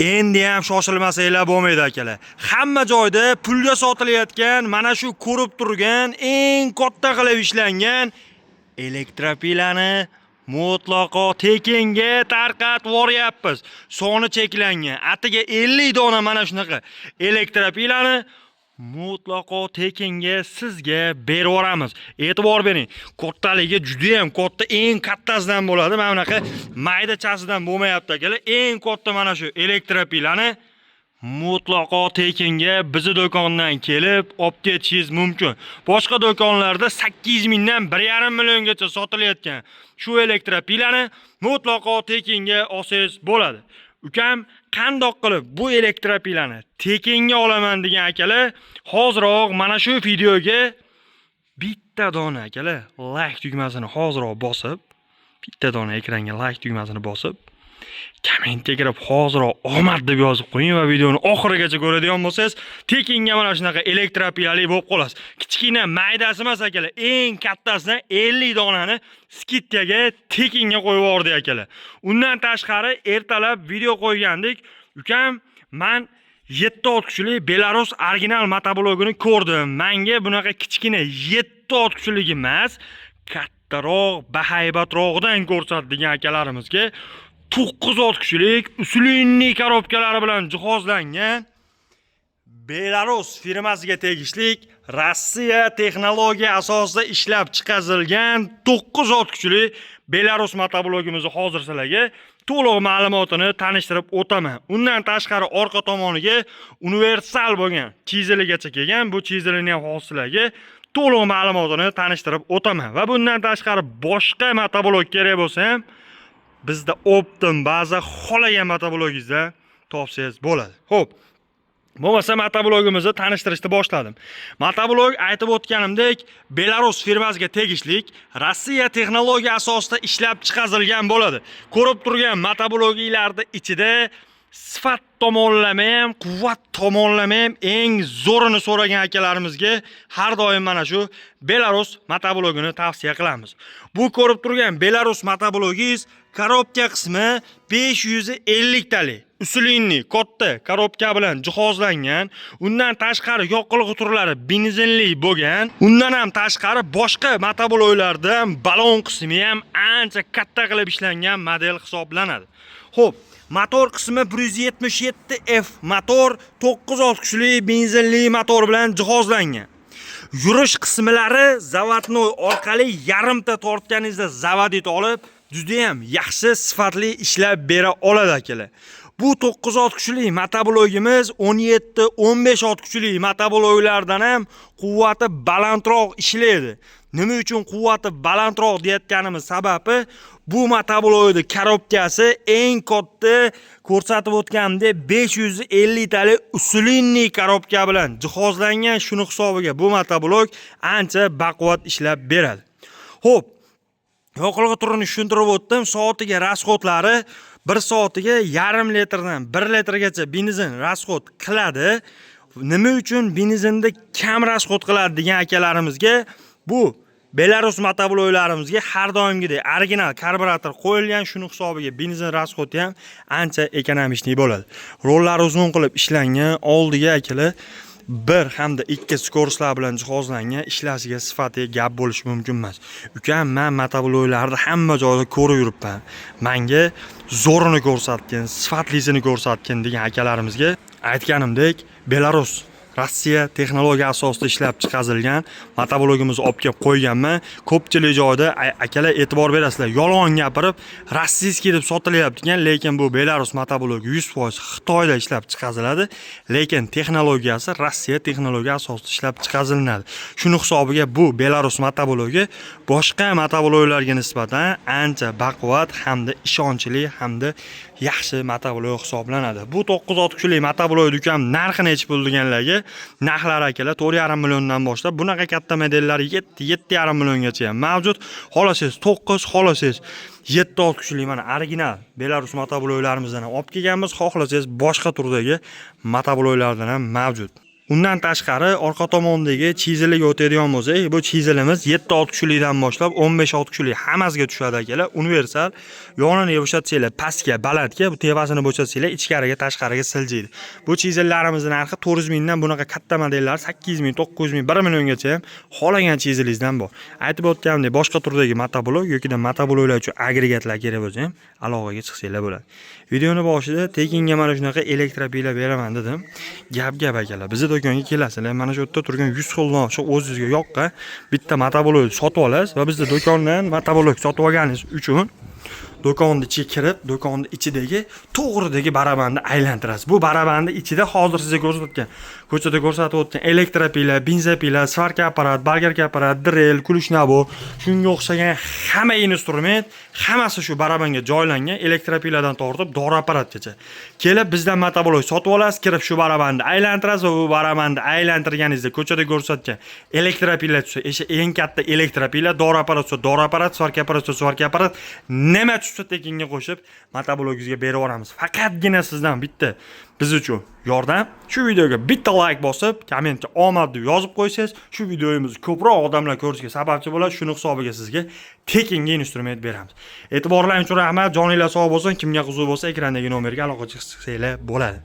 Endi ham shoshilmasanglar bo'lmaydi akalar. Hamma joyda pulga sotilayotgan, mana shu ko'rib turgan eng katta qilib ishlangan elektropilani mutlaqo tekinga tarqatib yuboryapmiz. Soni cheklangan. Atiga 50 dona mana shunaqa elektropilani mutlaqo tekinga sizga berib yuboramiz. E'tibor bering. Kattaligi juda ham katta, eng kattasidan bo'ladi. Mana bunaqa maydachasidan bo'lmayapti akalar. Eng katta mana shu elektropilani mutlaqo tekinga bizi do'kondan kelib olib ketishingiz mumkin. Boshqa do'konlarda 800 mingdan 1,5 milliongacha sotilayotgan shu elektropilani mutlaqo tekinga olsangiz bo'ladi. Ukam qandoq qilib bu elektropilani tekinga olaman degan akalar, hoziroq mana shu videoga bitta dona akalar like tugmasini hoziroq bosib, bitta dona ekranga like tugmasini bosib, kommentga kirib hoziroq omad deb yozib qo'ying va videoni oxirigacha ko'radigan bo'lsangiz, tekinga mana shunaqa elektropilali bo'lib qolasiz. Kichkina maydasi emas akalar, eng kattasidan 50 donani skidkaga tekinga qo'yib yubordik akalar. Undan tashqari ertalab video qo'ygandik. Ukam, men 7 ot kuchli Belarus original motoblogini ko'rdim. Menga bunaqa kichkina 7 ot kuchligi emas, kattaroq, bahaybatroqdan ko'rsat degan akalarimizga 9 ot kuchlik usulinniy korobkalari bilan jihozlangan Belarus firmasiga tegishli Rossiya texnologiya asosida ishlab chiqarilgan 9 ot kuchli Belarus motoblogimizni hozir sizlarga to'liq ma'lumotini tanishtirib o'taman. Undan tashqari orqa tomoniga universal bo'lgan chiziligacha kelgan, bu chizilini ham hozirlarga to'liq ma'lumotini tanishtirib o'taman. Va bundan tashqari boshqa motoblog kerak bo'lsa ham bizda optim baza xolagan motoblogingizda topsangiz bo'ladi. Xo'p. Bo'lmasa motoblogimizni tanishtirishni boshladim. Motoblog aytib o'tganimdek, Belarus firmasiga tegishli Rossiya texnologiya asosida ishlab chiqarilgan bo'ladi. Ko'rib turgan motobloglarning ichida sifat tomonlama ham, quvvat tomonlama ham eng zo'rini so'ragan akalarimizga har doim mana shu Belarus motoblogini tavsiya qilamiz. Bu ko'rib turgan Belarus motoblogingiz korobka qismi 550 talik. Usulinniy katta korobka bilan jihozlangan. Undan tashqari yoqilg'i turlari benzinli bo'lgan. Undan ham tashqari boshqa motobloglardan balon qismi ham ancha katta qilib ishlangan model hisoblanadi. Xo'p, motor qismi 177F motor 9 ot kuchli benzinli motor bilan jihozlangan. Yurish qismlari zavodnoy orqali yarimta tortganingizda zavodit olib, juda ham yaxshi sifatli ishlab bera oladi akalar. Bu 9 ot kuchli motoblogimiz 17-15 ot kuchli motobloglardan ham quvvati balandroq ishlaydi. Nima uchun quvvati balandroq deyotganimiz sababi, bu motoblogning korobkasi eng katta ko'rsatib o'tganimdek 550 talik usulinniy korobka bilan jihozlangan. Shuni hisobiga bu motoblog ancha baquvvat ishlab beradi. Xo'p, yoqilg'i turini tushuntirib o'tdim. Soatiga rasxodlari 1 soatiga 0,5 litrdan 1 litrgacha benzin rasxod qiladi. Nima uchun benzinda kam rasxod qiladi degan akalarimizga, bu Belarus motobloglarimizga har doimgidek original karburator qo'yilgan, shuni hisobiga benzin rasxodi ham ancha ekonomik bo'ladi. Rollari uzun qilib ishlangan, oldiga akalar 1 hamda 2 skorslar bilan jihozlangan, ishlashiga sifatiga gap bo'lishi mumkin emas. Ukam, men motobloglarni hamma joyda ko'rib yuribman. Menga zo'rini ko'rsatgan, sifatlisini ko'rsatgan degan akalarimizga aytganimdek, Belarus Rossiya texnologiya asosida ishlab chiqarilgan motoblogimizni olib kelib qo'yganman. Ko'pchilik joyda akalar e'tibor berasizlar, yolg'on gapirib rossiyskiy deb sotilyapti ekan, lekin bu Belarus motoblogi 100% Xitoyda ishlab chiqariladi, lekin texnologiyasi Rossiya texnologiya asosida ishlab chiqariladi. Shuni hisobiga bu Belarus motoblogi boshqa motobloglarga nisbatan ancha baquvvat hamda ishonchli hamda yaxshi motoblog hisoblanadi. Bu 9 ot kuchli motoblog ukam narxi necha pul deganlarga, narxlar akalar 4,5 milliondan boshlab bunaqa katta modellari 7,5 milliongacha ham mavjud. Xolasiz 9, xolasiz 7 ot kuchli mana original Belarus motobloglarimizdan ham olib kelganmiz. Xohlasangiz boshqa turdagi motobloglardan ham mavjud. Undan tashqari orqa tomondagi chizilga o'tadigan bo'lsak, bu chizilimiz 7-6 kuchlidan boshlab 15-6 kuchli hammasiga tushadi akalar. Universal. Yonini bo'shatsanglar pastga, balandga, bu tepasini bo'shatsanglar ichkariga, tashqariga siljiydi. Bu chizillarimizning narxi 400 mingdan bunaqa katta modellar 800 ming, 900 ming, 1 milliongacha ham xohlagan chizilingizdan bor. Aytib o'tganimdek, boshqa turdagi motoblok yoki motobloklar uchun agregatlar kerak bo'lsa ham aloqaga chiqsanglar bo'ladi. Videoni boshida tekinga mana shunaqa elektropilar beraman dedim. Gap akalar. Bizning do'konga kelasizlar. Mana shu yerda turgan 100 xildan shu o'zingizga yoqqan bitta motoblok sotib olasiz va bizning do'kondan motoblok sotib olganingiz uchun do'konni ichiga kirib, do'konni ichidagi to'g'ridagi barabanni aylantirasiz. Bu barabanda ichida hozir sizga ko'chada ko'rsatib o'tgan elektropilar, benzopilar, svarka apparat, bolgarka apparat, drill, kulish nabor, shunga o'xshagan hamma instrument, hammasi shu barabanga joylangan, elektropilardan tortib dori apparatgacha. Kelib bizdan motoblok sotib olasiz, kirib shu barabanda aylantirasiz va bu barabanda aylantirganingizda ko'chada ko'rsatgan elektropilar tushsa, eng katta elektropilar, dori apparat tushsa, dori apparat, svarka apparat tushsa, svarka apparat, nima tushsa tekinga qo'shib motoblogingizga berib yuboramiz. Faqatgina sizdan bitta biz uchun yordam. Shu videoga bitta like bosib, kommentga omad deb yozib qo'ysangiz, shu videomizni ko'proq odamlar ko'rishiga sababchi bo'ladi. Shuni hisobiga sizga tekinga instrument beramiz. E'tiborlaringiz uchun rahmat. Joninglar sog' bo'lsin. Kimga qiziq bo'lsa, ekrandagi nomerga aloqa chiqsanglar bo'ladi.